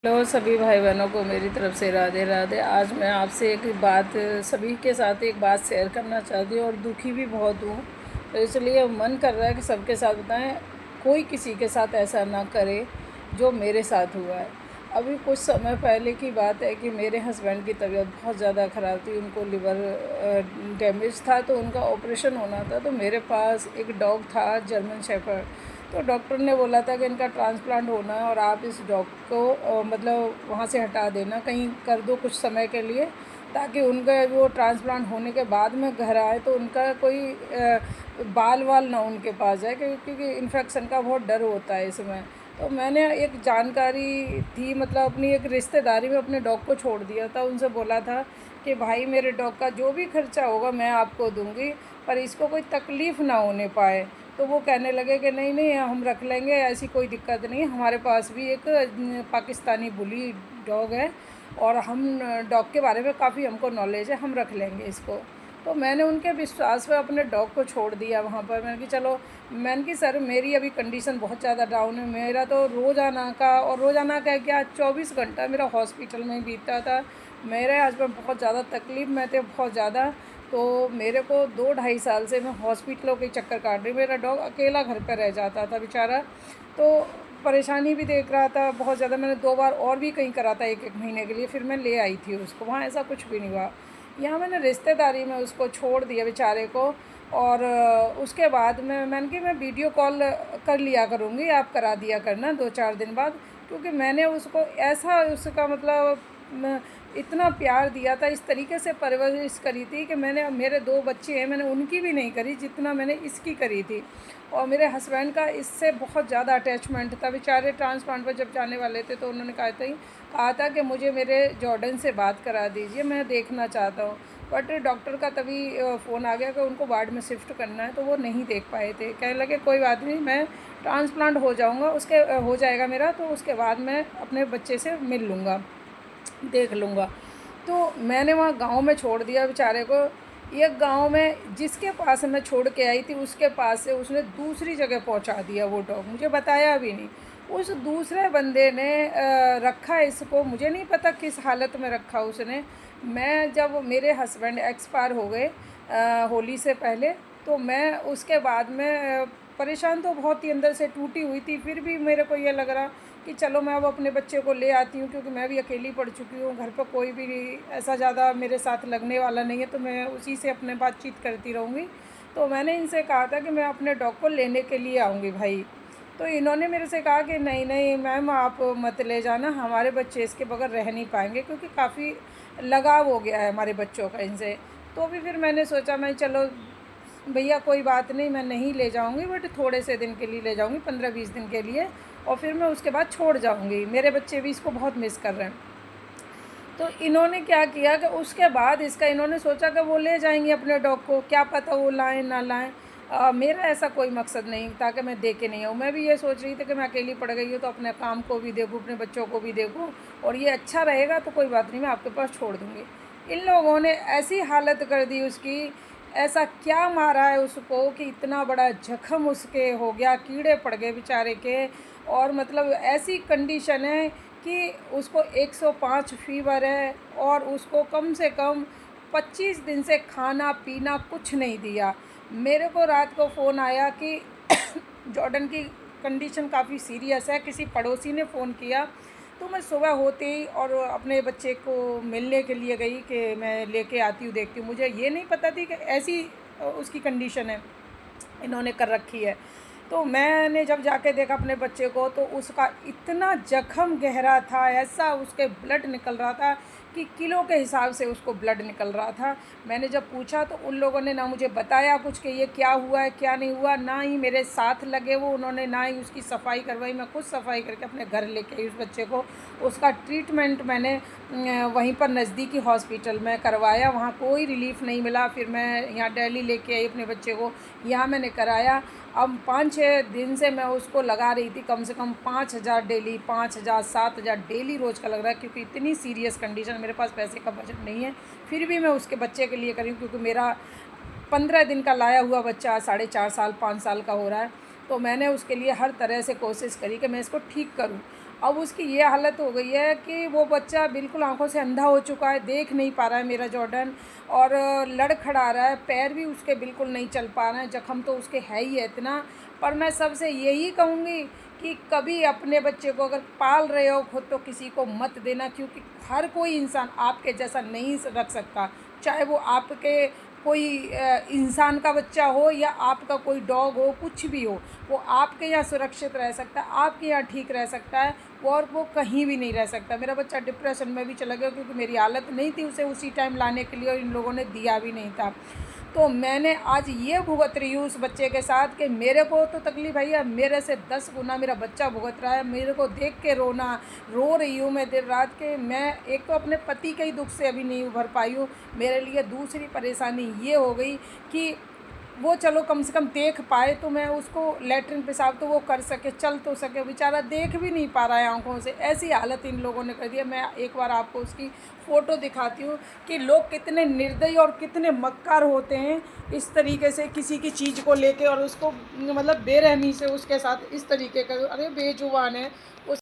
Hello सभी भाई बहनों को मेरी तरफ से राधे राधे। आज मैं आपसे एक बात सभी के साथ एक बात शेयर करना चाहती हूँ और दुखी भी बहुत हूँ। तो इसलिए मन कर रहा है कि सबके साथ बताएं, कोई किसी के साथ ऐसा ना करे जो मेरे साथ हुआ है। अभी कुछ समय पहले की बात है कि मेरे हस्बैंड की तबीयत बहुत ज़्यादा ख़राब थी, उनको लिवर डैमेज था, तो उनका ऑपरेशन होना था। तो मेरे पास एक डॉग था, जर्मन शेफर्ड। तो डॉक्टर ने बोला था कि इनका ट्रांसप्लांट होना है और आप इस डॉग को मतलब वहाँ से हटा देना, कहीं कर दो कुछ समय के लिए, ताकि उनका वो ट्रांसप्लांट होने के बाद में घर आए तो उनका कोई बाल वाल ना उनके पास जाए, क्योंकि इन्फेक्शन का बहुत डर होता है इसमें। तो मैंने एक जानकारी थी, मतलब अपनी एक रिश्तेदारी में अपने डॉग को छोड़ दिया था। उनसे बोला था कि भाई मेरे डॉग का जो भी खर्चा होगा मैं आपको दूंगी, पर इसको कोई तकलीफ़ ना होने पाए। तो वो कहने लगे कि नहीं नहीं हम रख लेंगे, ऐसी कोई दिक्कत नहीं, हमारे पास भी एक पाकिस्तानी बुली डॉग है और हम डॉग के बारे में काफ़ी हमको नॉलेज है, हम रख लेंगे इसको। तो मैंने उनके विश्वास पे अपने डॉग को छोड़ दिया वहाँ पर। मैंने कि चलो, मैंने कि सर मेरी अभी कंडीशन बहुत ज़्यादा डाउन है, मेरा तो रोज़ाना का, और रोज़ाना का क्या 24 घंटा मेरा हॉस्पिटल में ही बीतता था। मेरे हस्बैंड बहुत ज़्यादा तकलीफ़ में थे, बहुत ज़्यादा। तो मेरे को 2 ढाई साल से मैं हॉस्पिटलों के चक्कर काट रही, मेरा डॉग अकेला घर पर रह जाता था बेचारा। तो परेशानी भी देख रहा था बहुत ज़्यादा। मैंने 2 बार और भी कहीं करा था, एक एक महीने के लिए, फिर मैं ले आई थी उसको, वहाँ ऐसा कुछ भी नहीं हुआ। यहाँ मैंने रिश्तेदारी में उसको छोड़ दिया बेचारे को। और उसके बाद मैंने कि मैं वीडियो कॉल कर लिया करूँगी, आप करा दिया करना 2 4 दिन बाद, क्योंकि मैंने उसको ऐसा उसका मतलब इतना प्यार दिया था, इस तरीके से परवरिश करी थी कि मैंने, मेरे 2 बच्चे हैं, मैंने उनकी भी नहीं करी जितना मैंने इसकी करी थी। और मेरे हस्बैंड का इससे बहुत ज़्यादा अटैचमेंट था। बेचारे ट्रांसप्लांट पर जब जाने वाले थे तो उन्होंने कहा था कि मुझे मेरे जॉर्डन से बात करा दीजिए, मैं देखना चाहता हूँ। बट डॉक्टर का तभी फ़ोन आ गया कि उनको वार्ड में शिफ्ट करना है, तो वो नहीं देख पाए थे। कहने लगे कोई बात नहीं, मैं ट्रांसप्लांट हो जाऊँगा, उसके हो जाएगा मेरा, तो उसके बाद मैं अपने बच्चे से मिल लूँगा, देख लूँगा। तो मैंने वहाँ गाँव में छोड़ दिया बेचारे को। एक गाँव में जिसके पास मैं छोड़ के आई थी, उसके पास से उसने दूसरी जगह पहुँचा दिया वो डॉग, मुझे बताया भी नहीं। उस दूसरे बंदे ने रखा इसको, मुझे नहीं पता किस हालत में रखा उसने। मैं जब मेरे हस्बैंड एक्सपायर हो गए होली से पहले, तो मैं उसके बाद में परेशान तो बहुत ही अंदर से टूटी हुई थी। फिर भी मेरे को ये लग रहा कि चलो मैं अब अपने बच्चे को ले आती हूँ, क्योंकि मैं भी अकेली पड़ चुकी हूँ, घर पर कोई भी ऐसा ज़्यादा मेरे साथ लगने वाला नहीं है, तो मैं उसी से अपने बातचीत करती रहूँगी। तो मैंने इनसे कहा था कि मैं अपने डॉग को लेने के लिए आऊँगी भाई। तो इन्होंने मेरे से कहा कि नहीं नहीं मैम आप मत ले जाना, हमारे बच्चे इसके बगैर रह नहीं पाएंगे, क्योंकि काफ़ी लगाव हो गया है हमारे बच्चों का इनसे। तो भी फिर मैंने सोचा, मैं चलो भैया कोई बात नहीं, मैं नहीं ले जाऊंगी, बट थोड़े से दिन के लिए ले जाऊंगी, 15 20 दिन के लिए, और फिर मैं उसके बाद छोड़ जाऊंगी। मेरे बच्चे भी इसको बहुत मिस कर रहे हैं। तो इन्होंने क्या किया कि उसके बाद इसका इन्होंने सोचा कि वो ले जाएंगे अपने डॉग को, क्या पता वो लाएं ना लाएं। मेरा ऐसा कोई मकसद नहीं था कि मैं दे के नहीं आऊँ। मैं भी ये सोच रही थी कि मैं अकेली पड़ गई हूँ तो अपने काम को भी देखूँ, अपने बच्चों को भी देखूँ, और ये अच्छा रहेगा तो कोई बात नहीं, मैं आपके पास छोड़ दूँगी। इन लोगों ने ऐसी हालत कर दी उसकी, ऐसा क्या मारा है उसको कि इतना बड़ा जख्म उसके हो गया, कीड़े पड़ गए बेचारे के। और मतलब ऐसी कंडीशन है कि उसको 105 फीवर है, और उसको कम से कम 25 दिन से खाना पीना कुछ नहीं दिया। मेरे को रात को फ़ोन आया कि जॉर्डन की कंडीशन काफ़ी सीरियस है, किसी पड़ोसी ने फ़ोन किया। तो मैं सुबह होते ही और अपने बच्चे को मिलने के लिए गई कि मैं लेके आती हूँ, देखती हूँ। मुझे ये नहीं पता थी कि ऐसी उसकी कंडीशन है, इन्होंने कर रखी है। तो मैंने जब जाके देखा अपने बच्चे को, तो उसका इतना जख्म गहरा था, ऐसा उसके ब्लड निकल रहा था कि किलो के हिसाब से उसको ब्लड निकल रहा था। मैंने जब पूछा तो उन लोगों ने ना मुझे बताया कुछ कि ये क्या हुआ है क्या नहीं हुआ, ना ही मेरे साथ लगे वो, उन्होंने ना ही उसकी सफाई करवाई। मैं खुद सफाई करके अपने घर लेके आई उस बच्चे को। उसका ट्रीटमेंट मैंने वहीं पर नज़दीकी हॉस्पिटल में करवाया, वहाँ कोई रिलीफ़ नहीं मिला। फिर मैं यहाँ दिल्ली लेके आई अपने बच्चे को, यहाँ मैंने कराया। अब 5 6 दिन से मैं उसको लगा रही थी, कम से कम 5,000 डेली, 5,000 7,000 डेली रोज़ का लग रहा है, क्योंकि इतनी सीरियस कंडीशन, मेरे पास पैसे का बजट नहीं है। फिर भी मैं उसके बच्चे के लिए करी, क्योंकि मेरा 15 दिन का लाया हुआ बच्चा 4.5 साल 5 साल का हो रहा है। तो मैंने उसके लिए हर तरह से कोशिश करी कि मैं इसको ठीक करूं। अब उसकी ये हालत हो गई है कि वो बच्चा बिल्कुल आंखों से अंधा हो चुका है, देख नहीं पा रहा है मेरा जॉर्डन, और लड़खड़ा रहा है, पैर भी उसके बिल्कुल नहीं चल पा रहे हैं, जख्म तो उसके है ही है इतना। पर मैं सबसे यही कहूँगी कि कभी अपने बच्चे को अगर पाल रहे हो खुद तो किसी को मत देना, क्योंकि हर कोई इंसान आपके जैसा नहीं रख सकता, चाहे वो आपके कोई इंसान का बच्चा हो या आपका कोई डॉग हो, कुछ भी हो, वो आपके यहाँ सुरक्षित रह सकता है, आपके यहाँ ठीक रह सकता है, और वो कहीं भी नहीं रह सकता। मेरा बच्चा डिप्रेशन में भी चला गया क्योंकि मेरी हालत नहीं थी उसे उसी टाइम लाने के लिए, और इन लोगों ने दिया भी नहीं था। तो मैंने आज ये भुगत रही हूँ उस बच्चे के साथ कि मेरे को तो तकलीफ़ है, मेरे से 10 गुना मेरा बच्चा भुगत रहा है। मेरे को देख के रो रही हूँ मैं देर रात के। मैं एक तो अपने पति के ही दुख से अभी नहीं उभर पाई हूँ। मेरे लिए दूसरी परेशानी ये हो गई कि वो चलो कम से कम देख पाए तो मैं उसको लैट्रिन पेशाब तो वो कर सके, चल तो सके, बेचारा देख भी नहीं पा रहा है आंखों से। ऐसी हालत इन लोगों ने कर दी है। मैं एक बार आपको उसकी फ़ोटो दिखाती हूँ कि लोग कितने निर्दयी और कितने मक्कार होते हैं इस तरीके से किसी की चीज़ को लेके, और उसको मतलब बेरहमी से उसके साथ इस तरीके का। अरे बेजुबान है उस